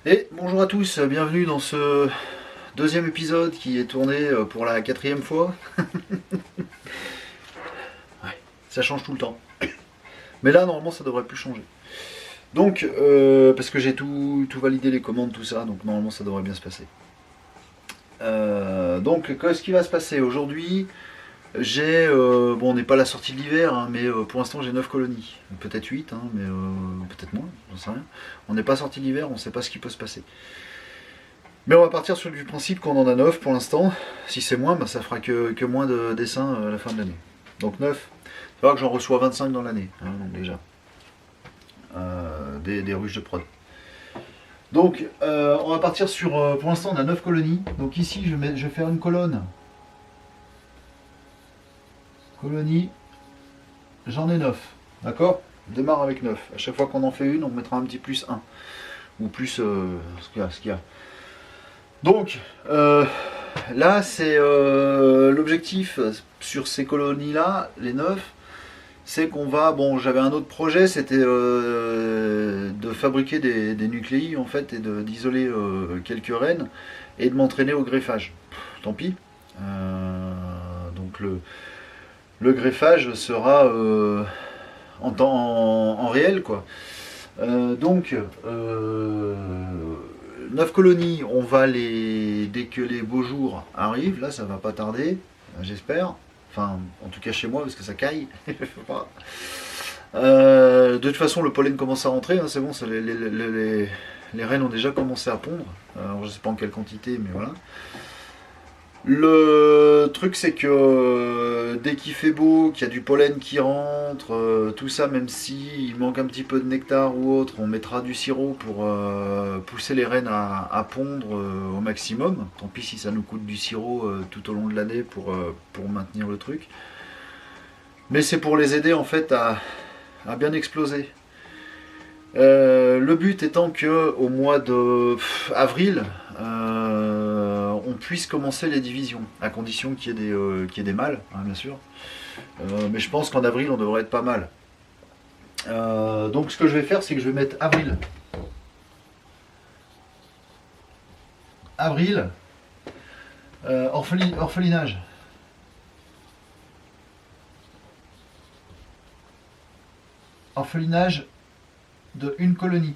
Et bonjour à tous, bienvenue dans ce deuxième épisode qui est tourné pour la quatrième fois. Ouais, ça change tout le temps. Mais là, normalement, ça devrait plus changer. Donc, parce que j'ai tout validé, les commandes, tout ça, donc normalement, ça devrait bien se passer. Donc, qu'est-ce qui va se passer aujourd'hui? Bon, on n'est pas à la sortie de l'hiver, hein, mais pour l'instant, j'ai 9 colonies. Peut-être 8, hein, mais peut-être moins, j'en sais rien. On n'est pas sorti de l'hiver, on ne sait pas ce qui peut se passer. Mais on va partir sur du principe qu'on en a 9 pour l'instant. Si c'est moins, bah, ça fera que moins de dessins à la fin de l'année. Donc 9. Il va que j'en reçois 25 dans l'année, hein, donc déjà. Des ruches de prod. Donc on va partir sur... pour l'instant on a 9 colonies. Donc ici je vais faire une colonne. Colonie. J'en ai 9. D'accord? On démarre avec 9. À chaque fois qu'on en fait une, on mettra un petit plus 1. Ou plus ce qu'il y a. Donc, là, c'est l'objectif sur ces colonies-là, les 9, c'est qu'on va... Bon, j'avais un autre projet, c'était de fabriquer des nucléi, en fait, et d'isoler quelques rennes, et de m'entraîner au greffage. Tant pis. Donc, le greffage sera en réel, quoi. Donc, 9 colonies, on va dès que les beaux jours arrivent, là ça va pas tarder, j'espère. Enfin, en tout cas chez moi, parce que ça caille. De toute façon, le pollen commence à rentrer, hein, c'est bon, les rennes ont déjà commencé à pondre. Alors, je sais pas en quelle quantité, mais voilà. Le truc, c'est que dès qu'il fait beau, qu'il y a du pollen qui rentre, tout ça, même s'il manque un petit peu de nectar ou autre, on mettra du sirop pour pousser les rennes à pondre au maximum. Tant pis si ça nous coûte du sirop tout au long de l'année pour maintenir le truc. Mais c'est pour les aider en fait à bien exploser. Le but étant que au mois de avril, on puisse commencer les divisions, à condition qu'il y ait des mâles, hein, bien sûr. Mais je pense qu'en avril, on devrait être pas mal. Donc ce que je vais faire, c'est que je vais mettre avril. Avril, orphelinage. Orphelinage de une colonie.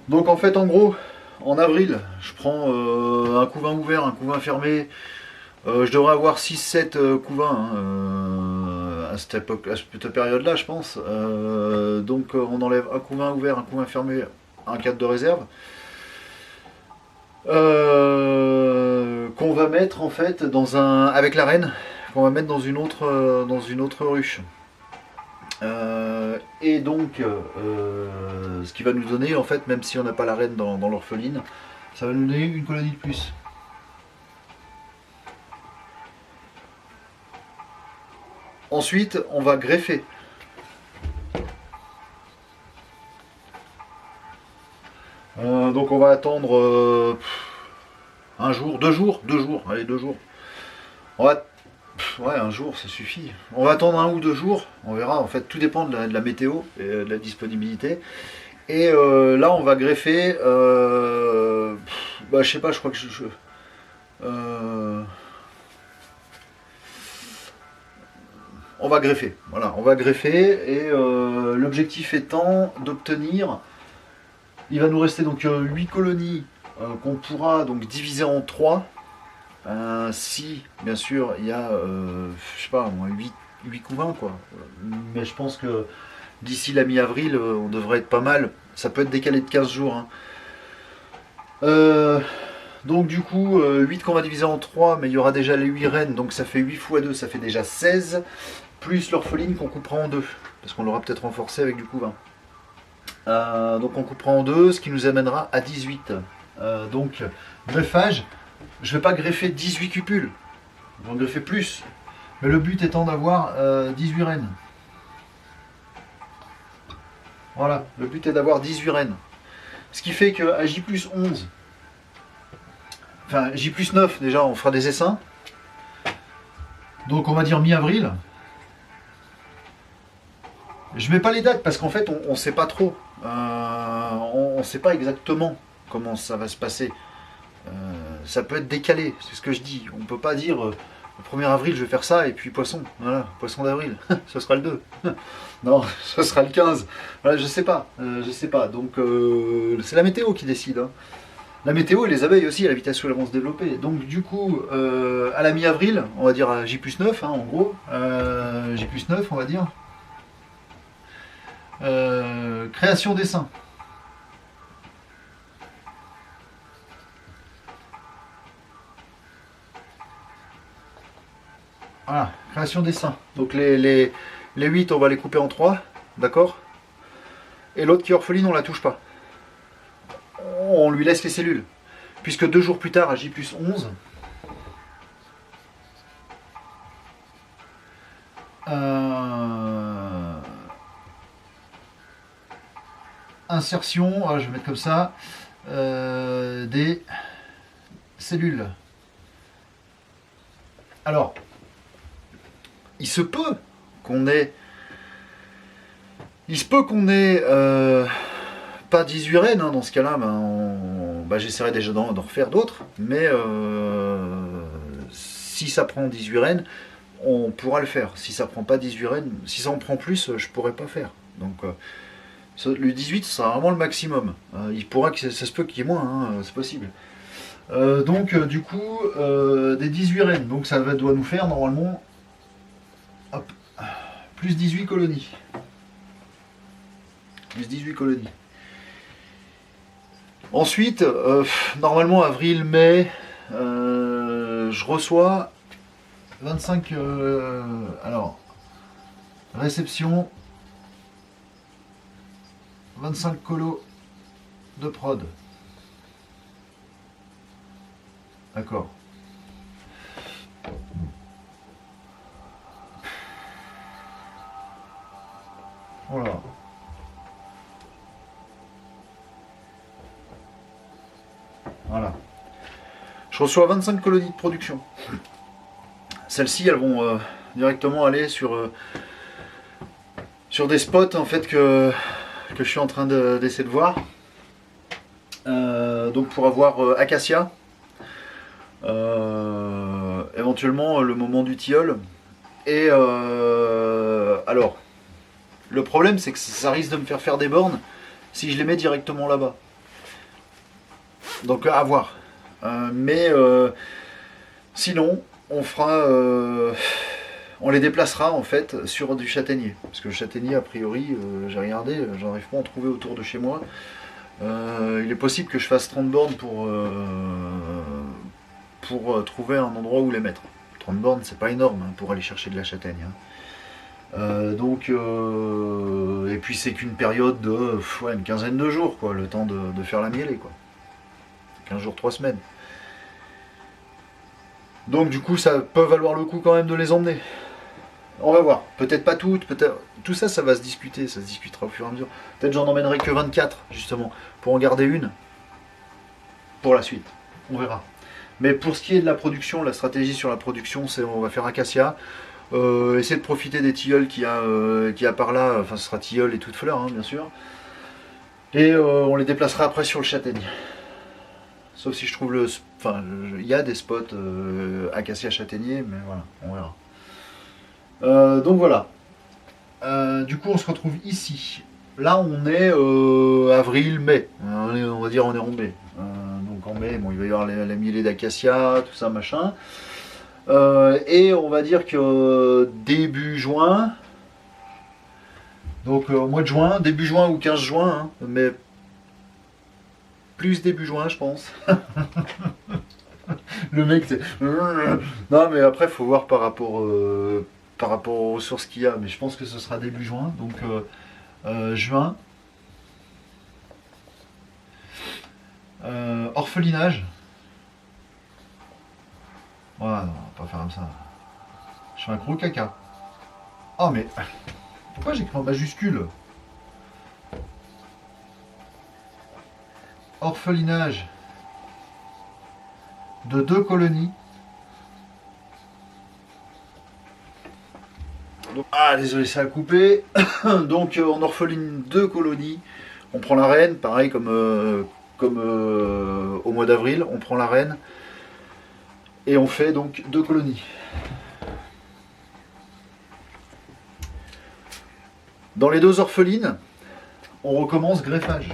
Donc en fait, en gros, en avril, je prends un couvain ouvert, un couvain fermé. Je devrais avoir 6-7 couvains, hein, à cette période-là, je pense. Donc on enlève un couvain ouvert, un couvain fermé, un cadre de réserve. Qu'on va mettre en fait avec la reine, qu'on va mettre dans une autre ruche. Et donc, ce qui va nous donner, en fait, même si on n'a pas la reine dans l'orpheline, ça va nous donner une colonie de plus. Ensuite, on va greffer. Donc on va attendre un jour, 2 jours, allez 2 jours. On va, ouais, un jour ça suffit. On va attendre 1 ou 2 jours, on verra. En fait, tout dépend de la météo et de la disponibilité. Et là, on va greffer. Je sais pas, je crois que on va greffer. Voilà, on va greffer et l'objectif étant d'obtenir. Il va nous rester donc 8 colonies qu'on pourra donc diviser en 3. Si, bien sûr, il y a, je sais pas, au moins 8 couvains, quoi. Mais je pense que d'ici la mi-avril, on devrait être pas mal. Ça peut être décalé de 15 jours, hein. Donc du coup, 8 qu'on va diviser en 3, mais il y aura déjà les 8 rennes, donc ça fait 8 fois 2, ça fait déjà 16, plus l'orpheline qu'on coupera en deux, parce qu'on l'aura peut-être renforcé avec du couvain. Donc on coupera en deux, ce qui nous amènera à 18. Donc greffage, je ne vais pas greffer 18 cupules, je vais en greffer plus. Mais le but étant d'avoir 18 rennes. Voilà, le but est d'avoir 18 rennes. Ce qui fait qu'à J plus 11, enfin J plus 9 déjà, on fera des essaims. Donc on va dire mi-avril. Je mets pas les dates parce qu'en fait on ne sait pas trop. on ne sait pas exactement comment ça va se passer. Ça peut être décalé, c'est ce que je dis. On ne peut pas dire le 1er avril je vais faire ça et puis poisson, voilà, poisson d'avril, ce sera le 2. Non, ce sera le 15. Voilà, je sais pas, Donc c'est la météo qui décide. Hein. La météo et les abeilles aussi, à la vitesse où elles vont se développer. Donc du coup, à la mi-avril, on va dire à J+9, hein, en gros, J+9 on va dire, création d'essaim. Voilà, création d'essaim. Donc les 8, on va les couper en 3, d'accord? Et l'autre qui est orpheline, on la touche pas. On lui laisse les cellules. Puisque 2 jours plus tard, à J+11, insertion, je vais mettre comme ça, des cellules. Alors, il se peut qu'on ait pas 18 reines, hein, dans ce cas-là, j'essaierai déjà d'en refaire d'autres, mais si ça prend 18 reines, on pourra le faire. Si ça prend pas 18 reines, si ça en prend plus, je pourrais pas faire. Donc le 18 sera vraiment le maximum. Il pourra que ça se peut qu'il y ait moins, hein, c'est possible. Du coup, des 18 reines, donc ça doit nous faire normalement hop, plus 18 colonies. Plus 18 colonies. Ensuite, normalement avril, mai, je reçois 25. Alors, réception, 25 colos de prod. D'accord. Voilà. Voilà. Je reçois 25 colonies de production. Celles-ci, elles vont directement aller sur des spots en fait que je suis en train d'essayer de voir. Donc pour avoir acacia, éventuellement le moment du tilleul. Et alors, le problème c'est que ça risque de me faire des bornes si je les mets directement là-bas. Donc à voir. Sinon, on les déplacera en fait sur du châtaignier. Parce que le châtaignier, a priori, j'ai regardé, j'arrive pas à en trouver autour de chez moi. Il est possible que je fasse 30 bornes pour trouver un endroit où les mettre. 30 bornes, c'est pas énorme hein, pour aller chercher de la châtaigne. Hein. Et puis c'est qu'une période de une quinzaine de jours, quoi, le temps de faire la mielée, quoi. 15 jours, 3 semaines. Donc du coup ça peut valoir le coup quand même de les emmener. On va voir. Peut-être pas toutes, peut-être. Tout ça, ça va se discuter, ça se discutera au fur et à mesure. Peut-être j'en emmènerai que 24, justement, pour en garder une pour la suite. On verra. Mais pour ce qui est de la production, la stratégie sur la production, c'est on va faire acacia. Essayer de profiter des tilleuls qu'il y a par là, enfin ce sera tilleul et toutes fleurs, hein, bien sûr. Et on les déplacera après sur le châtaigne. Sauf si je trouve il y a des spots acacia châtaignier, mais voilà, on verra. Donc voilà. Du coup on se retrouve ici. Là on est avril, mai. On va dire on est en mai. Donc en mai, bon, il va y avoir la mielée d'acacia, tout ça machin. Et on va dire que début juin, donc au mois de juin, début juin ou 15 juin, hein, mais plus début juin je pense. Le mec c'est... Non mais après il faut voir par rapport aux ressources qu'il y a, mais je pense que ce sera début juin, donc juin. Orphelinage. Voilà, non, on va pas faire comme ça. Je fais un gros caca. Oh mais... Pourquoi j'écris en majuscule? Orphelinage de 2 colonies. Ah désolé, ça a coupé. Donc en orpheline 2 colonies. On prend la reine, pareil comme, au mois d'avril, on prend la reine et on fait donc 2 colonies. Dans les 2 orphelines, on recommence greffage.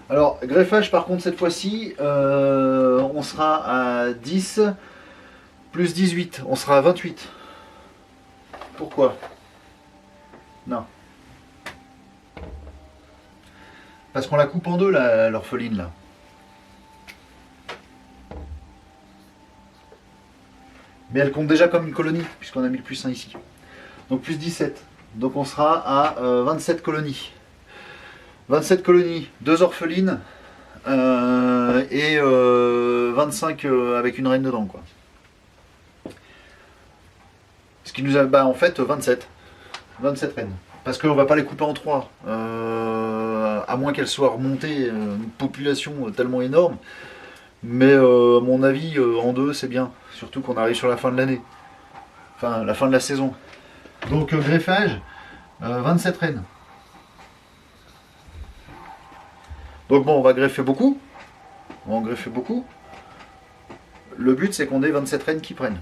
Alors, greffage par contre cette fois-ci, on sera à 10 plus 18, on sera à 28. Pourquoi? Non. Parce qu'on la coupe en deux, l'orpheline, là. Mais elle compte déjà comme une colonie, puisqu'on a mis le plus 1 ici. Donc plus 17. Donc on sera à 27 colonies. 27 colonies, 2 orphelines et 25 avec une reine dedans, quoi. Ce qui nous a, en fait 27 reines. Parce qu'on va pas les couper en 3. À moins qu'elles soient remontées, une population tellement énorme. Mais à mon avis, en 2 c'est bien. Surtout qu'on arrive sur la fin de l'année. Enfin, la fin de la saison. Donc greffage, 27 reines. Donc bon, on va greffer beaucoup. On va en greffer beaucoup. Le but, c'est qu'on ait 27 reines qui prennent.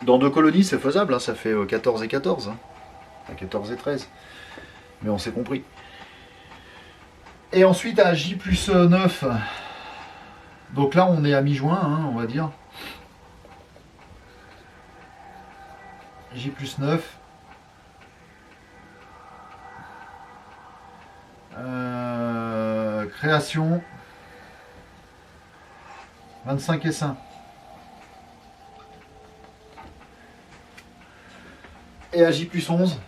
Dans 2 colonies, c'est faisable. Hein, ça fait 14 et 14. Hein. Enfin, 14 et 13. Mais on s'est compris. Et ensuite, à J plus 9. Donc là, on est à mi-juin, hein, on va dire. J plus 9. Création 25 essaims. Et à J plus 11,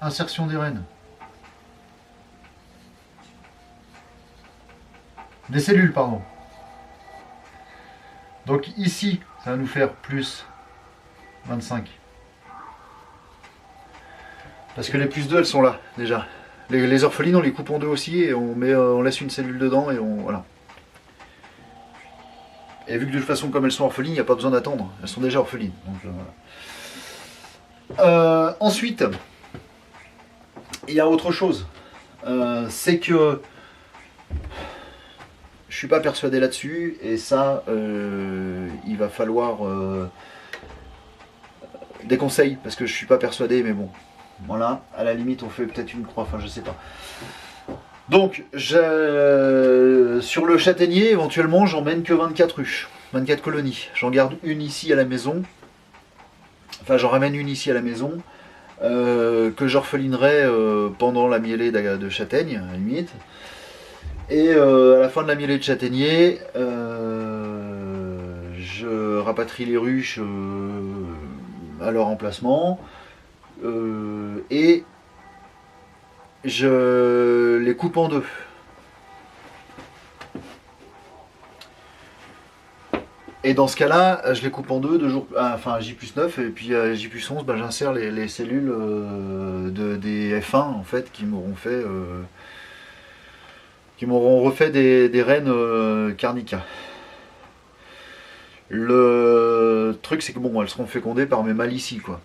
insertion des reines. Des cellules, pardon. Donc ici, ça va nous faire plus 25. Parce que les plus 2, elles sont là, déjà. Les orphelines, on les coupe en 2 aussi et on laisse une cellule dedans et voilà. Et vu que de toute façon, comme elles sont orphelines, il n'y a pas besoin d'attendre. Elles sont déjà orphelines. Donc, voilà. Ensuite, il y a autre chose. C'est que je suis pas persuadé là-dessus. Et ça, il va falloir des conseils. Parce que je suis pas persuadé, mais bon. Voilà, à la limite, on fait peut-être une croix. Enfin, je sais pas. Donc, sur le châtaignier, éventuellement, j'emmène que 24 ruches, 24 colonies. J'en garde une ici à la maison. Enfin, j'en ramène une ici à la maison, que j'orphelinerai pendant la mielée de châtaigne, à la limite. Et à la fin de la mielée de châtaignier, je rapatrie les ruches à leur emplacement. Et je les coupe en 2. Et dans ce cas-là, je les coupe en 2, 2 jours, enfin J plus 9, et puis à J plus 11, j'insère les cellules des F1 en fait, qui m'auront refait des reines Carnica. Le truc, c'est que bon, elles seront fécondées par mes mâles ici, quoi.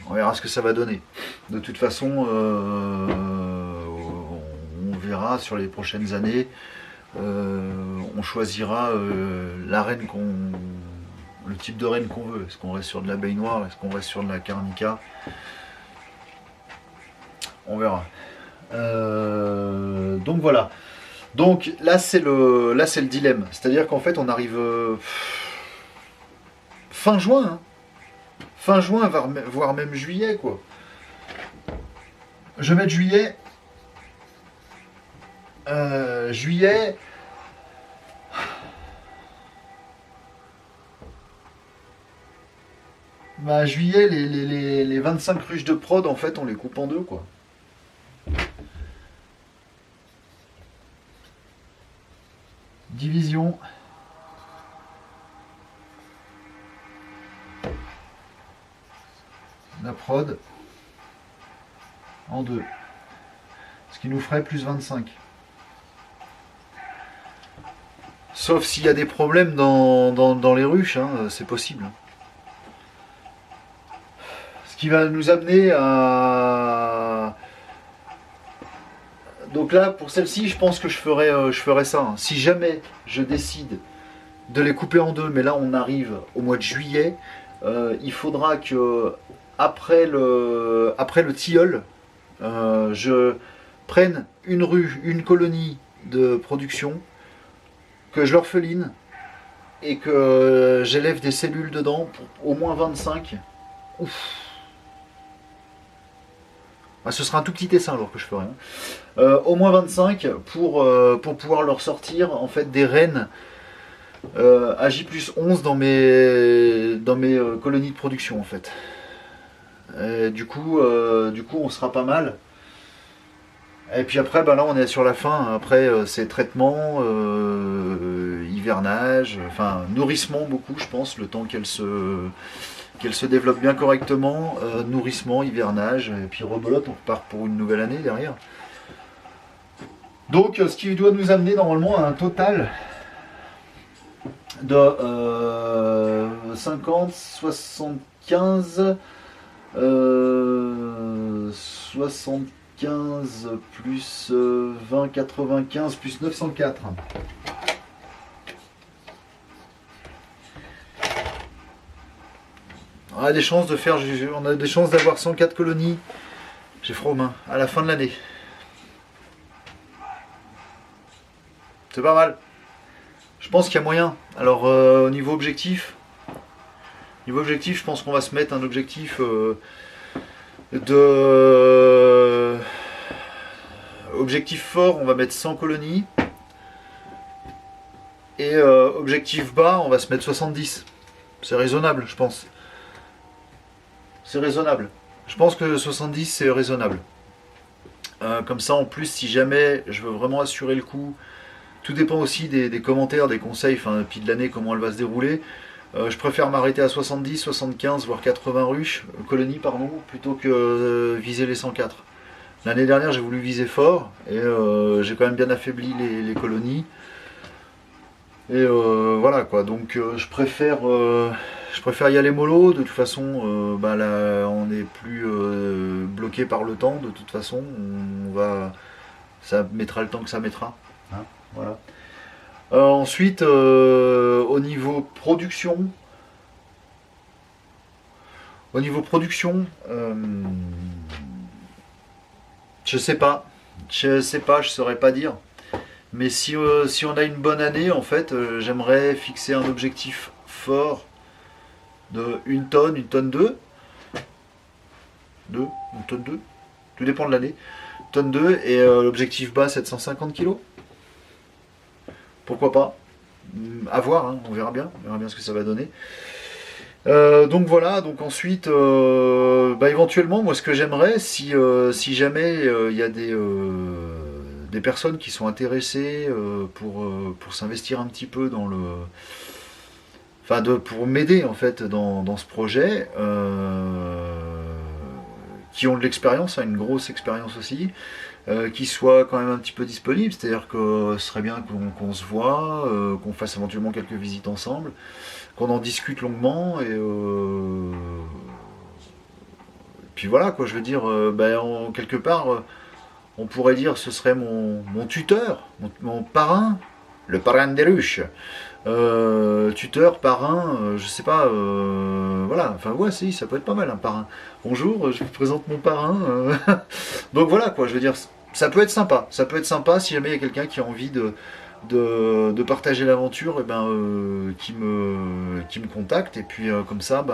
On verra ce que ça va donner. De toute façon, on verra sur les prochaines années. On choisira la reine le type de reine qu'on veut. Est-ce qu'on reste sur de l'abeille noire? Est-ce qu'on reste sur de la Carnica? On verra. Donc voilà. Donc là c'est le dilemme. C'est-à-dire qu'en fait on arrive fin juin. Hein. Fin juin, voire même juillet, quoi. Je vais mettre juillet. Juillet. Juillet, les 25 ruches de prod, en fait, on les coupe en 2, quoi. Division. La prod en 2, ce qui nous ferait plus 25. Sauf s'il y a des problèmes dans les ruches, hein, c'est possible. qui va nous amener à... Donc là, pour celle-ci, je pense que je ferai ça. Hein. Si jamais je décide de les couper en deux, mais là on arrive au mois de juillet, il faudra que après le tilleul, je prenne une rue, une colonie de production, que je l'orpheline et que j'élève des cellules dedans pour au moins 25. Ouf. Ah, ce sera un tout petit essaim alors que je ferai. Hein. Au moins 25 pour pouvoir leur sortir en fait des reines à J+11 dans mes colonies de production en fait. Et du coup on sera pas mal. Et puis après là on est sur la fin. Après c'est traitement, hivernage, enfin nourrissement beaucoup je pense, le temps qu'elle se développe bien correctement, nourrissement, hivernage, et puis rebelote, on repart pour une nouvelle année derrière. Donc ce qui doit nous amener normalement à un total de 50, 75, 75 plus 20, 95 plus 904. On a des chances d'avoir 104 colonies. J'ai froid aux mains à la fin de l'année. C'est pas mal. Je pense qu'il y a moyen. Alors au niveau objectif, je pense qu'on va se mettre un objectif objectif fort, on va mettre 100 colonies. Et objectif bas, on va se mettre 70. C'est raisonnable, je pense. C'est raisonnable. Je pense que 70 c'est raisonnable. Comme ça en plus si jamais je veux vraiment assurer le coup, tout dépend aussi des commentaires, des conseils, enfin puis de l'année comment elle va se dérouler. Je préfère m'arrêter à 70, 75 voire 80 ruches, colonies pardon, plutôt que viser les 104. L'année dernière j'ai voulu viser fort et j'ai quand même bien affaibli les colonies. Et voilà quoi, donc je préfère y aller mollo. De toute façon, là, on n'est plus bloqué par le temps. De toute façon, ça mettra le temps que ça mettra. Hein, voilà. Ensuite, au niveau production, je sais pas, je saurais pas dire. Mais si on a une bonne année, en fait, j'aimerais fixer un objectif fort de 1 tonne, 1 tonne 2. 1 tonne 2. Tout dépend de l'année. 1 tonne 2 et l'objectif bas 750 kg. Pourquoi pas. À voir, hein, on verra bien ce que ça va donner. Donc voilà, donc ensuite, éventuellement, moi ce que j'aimerais, si jamais il y a des personnes qui sont intéressées pour s'investir un petit peu dans pour m'aider en fait dans ce projet, qui ont de l'expérience, une grosse expérience aussi, qui soient quand même un petit peu disponibles, c'est-à-dire que ce serait bien qu'on se voit, qu'on fasse éventuellement quelques visites ensemble, qu'on en discute longuement et puis voilà quoi, je veux dire, quelque part on pourrait dire ce serait mon tuteur, mon parrain, le parrain des ruches. Tuteur, parrain, je sais pas, voilà, enfin ouais, si, ça peut être pas mal un parrain. Bonjour, je vous présente mon parrain. Donc voilà quoi, je veux dire, ça peut être sympa si jamais il y a quelqu'un qui a envie de partager l'aventure, qui me contacte, et puis comme ça,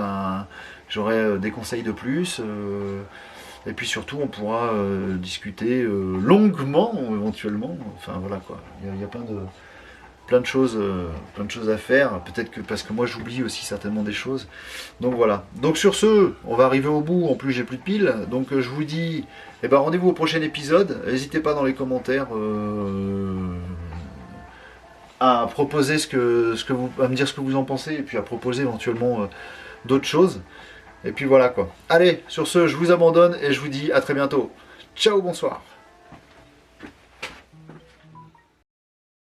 j'aurai des conseils de plus. Et puis surtout, on pourra discuter longuement, éventuellement. Enfin voilà quoi, il y a plein de choses à faire. Peut-être que parce que moi j'oublie aussi certainement des choses. Donc voilà. Donc sur ce, on va arriver au bout. En plus, j'ai plus de piles. Donc je vous dis, rendez-vous au prochain épisode. N'hésitez pas dans les commentaires à proposer à me dire ce que vous en pensez, et puis à proposer éventuellement d'autres choses. Et puis voilà quoi. Allez, sur ce, je vous abandonne et je vous dis à très bientôt. Ciao, bonsoir.